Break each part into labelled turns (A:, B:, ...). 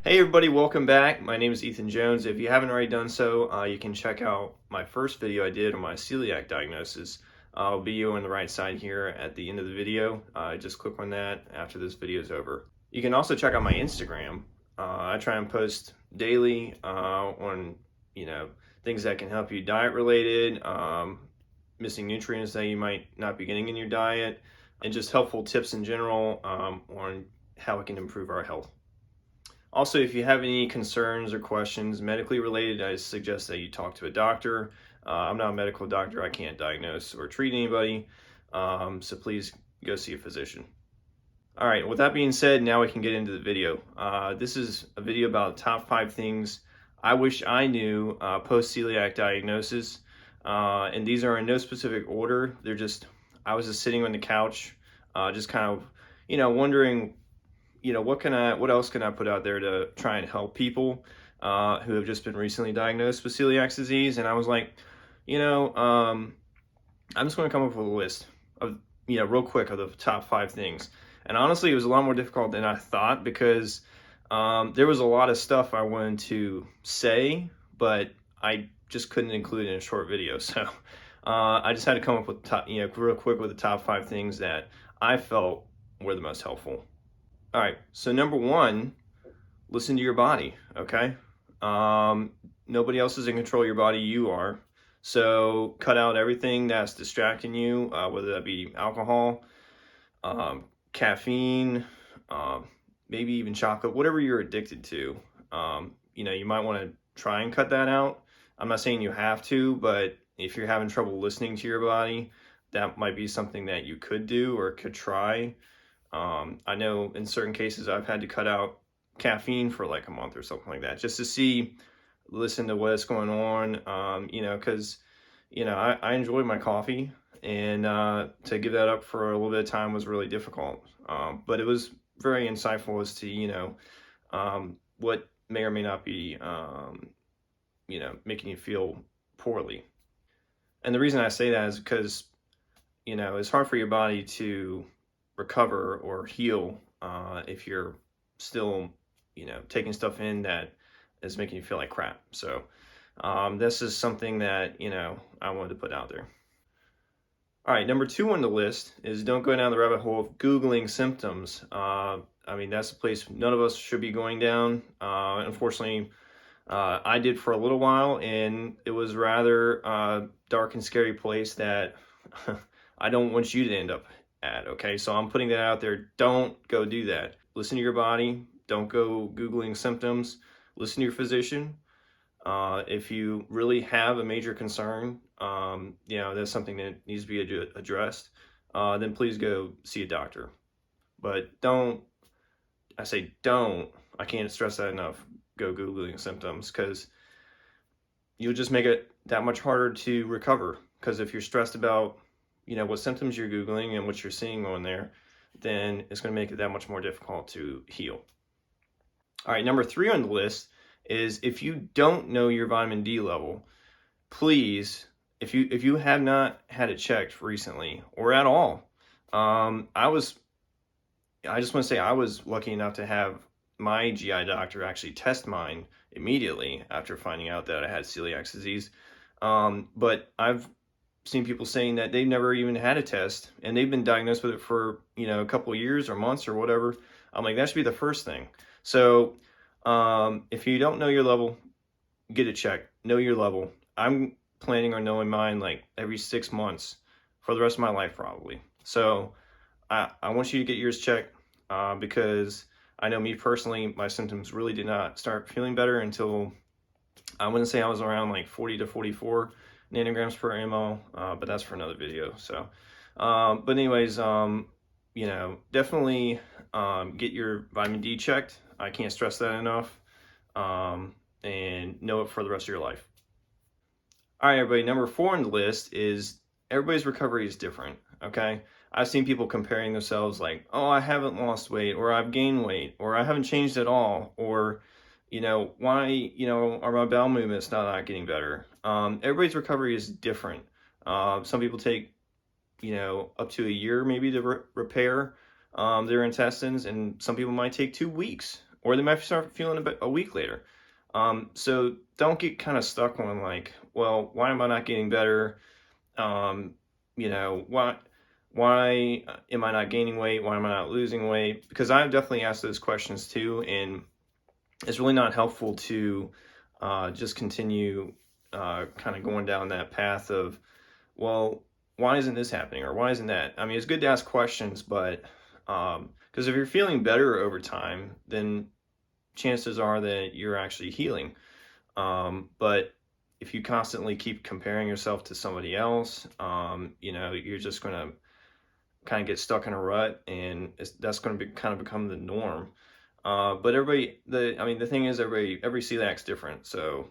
A: Hey everybody, welcome back. My name is Ethan Jones. If you haven't already done so, you can check out my first video I did on my celiac diagnosis. I'll be on the right side here at the end of the video. Just click on that after this video is over. You can also check out my Instagram. I try and post daily on things that can help you diet related, missing nutrients that you might not be getting in your diet, and just helpful tips in general on how it can improve our health. Also, if you have any concerns or questions medically related, I suggest that you talk to a doctor. I'm not a medical doctor. I can't diagnose or treat anybody. So please go see a physician. All right, with that being said, now we can get into the video. This is a video about the top 5 things I wish I knew post-celiac diagnosis. And these are in no specific order. I was just sitting on the couch, just kind of, wondering, what else can I put out there to try and help people who have just been recently diagnosed with celiac disease? And I was like, I'm just going to come up with a list of, real quick, of the top 5 things. And honestly, it was a lot more difficult than I thought because there was a lot of stuff I wanted to say, but I just couldn't include it in a short video. So I just had to come up with real quick with the top 5 things that I felt were the most helpful. All right, so number 1, listen to your body, okay? Nobody else is in control of your body, you are. So cut out everything that's distracting you, whether that be alcohol, caffeine, maybe even chocolate, whatever you're addicted to. You might want to try and cut that out. I'm not saying you have to, but if you're having trouble listening to your body, that might be something that you could do or could try. I know in certain cases I've had to cut out caffeine for like a month or something like that, just to listen to what's going on, because, I enjoy my coffee, and to give that up for a little bit of time was really difficult. But it was very insightful as to, what may or may not be, making you feel poorly. And the reason I say that is because, it's hard for your body to recover or heal if you're still taking stuff in that is making you feel like crap. So this is something that I wanted to put out there. All right, number 2 on the list is don't go down the rabbit hole of Googling symptoms. That's a place none of us should be going down. Unfortunately, I did for a little while, and it was rather dark and scary place that I don't want you to end up at, okay? So I'm putting that out there. Don't go do that. Listen to your body. Don't go Googling symptoms. Listen to your physician. If you really have a major concern, that's something that needs to be addressed, then please go see a doctor. But I can't stress that enough, go Googling symptoms, because you'll just make it that much harder to recover. Because if you're stressed about what symptoms you're Googling and what you're seeing on there, then it's going to make it that much more difficult to heal. All right, number 3 on the list is if you don't know your vitamin D level, please, if you have not had it checked recently or at all, I just want to say I was lucky enough to have my GI doctor actually test mine immediately after finding out that I had celiac disease. But I've seen people saying that they've never even had a test and they've been diagnosed with it for a couple of years or months or whatever. I'm like, that should be the first thing. So if you don't know your level, get it checked. Know your level. I'm planning on knowing mine like every 6 months for the rest of my life probably. So I want you to get yours checked because I know me personally, my symptoms really did not start feeling better until I wouldn't say I was around like 40 to 44 nanograms per ml, but that's for another video. So, but anyways, definitely get your vitamin D checked. I can't stress that enough, and know it for the rest of your life. All right, everybody, number 4 on the list is everybody's recovery is different, okay? I've seen people comparing themselves like, oh, I haven't lost weight, or I've gained weight, or I haven't changed at all, or why, are my bowel movements not getting better? Everybody's recovery is different. Some people take, up to a year maybe to repair their intestines, and some people might take 2 weeks. or they might start feeling a week later. So don't get kind of stuck on like, well, why am I not getting better? Um, you know, why am I not gaining weight? Why am I not losing weight? Because I've definitely asked those questions too, and it's really not helpful to just continue kind of going down that path of, well, why isn't this happening or why isn't that? I mean, it's good to ask questions, but because if you're feeling better over time, then chances are that you're actually healing. But if you constantly keep comparing yourself to somebody else, you're just going to kind of get stuck in a rut, and that's going to be kind of become the norm. But the thing is, every celiac's different, so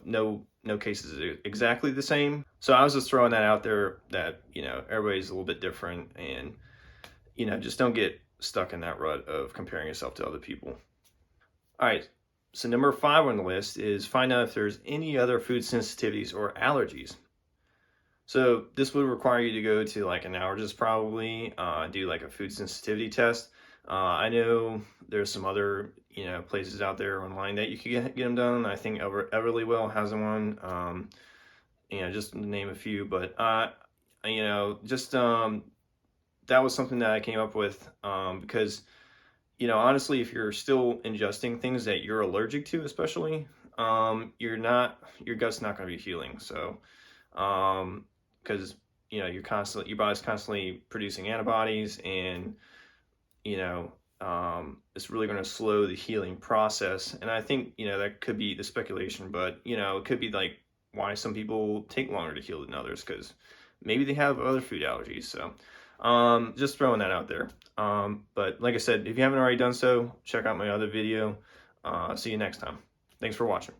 A: no case is exactly the same. So I was just throwing that out there that everybody's a little bit different, and just don't get stuck in that rut of comparing yourself to other people. All right. So number 5 on the list is find out if there's any other food sensitivities or allergies. So this would require you to go to like an allergist probably, do like a food sensitivity test. I know there's some other places out there online that you can get them done. I think Everlywell has one. Just to name a few, but just that was something that I came up with because honestly, if you're still ingesting things that you're allergic to, especially, your gut's not going to be healing. So, because your body's constantly producing antibodies, and it's really going to slow the healing process. And I think that could be the speculation, but it could be like why some people take longer to heal than others, because maybe they have other food allergies. So just throwing that out there. But like I said, if you haven't already done so, check out my other video. See you next time. Thanks for watching.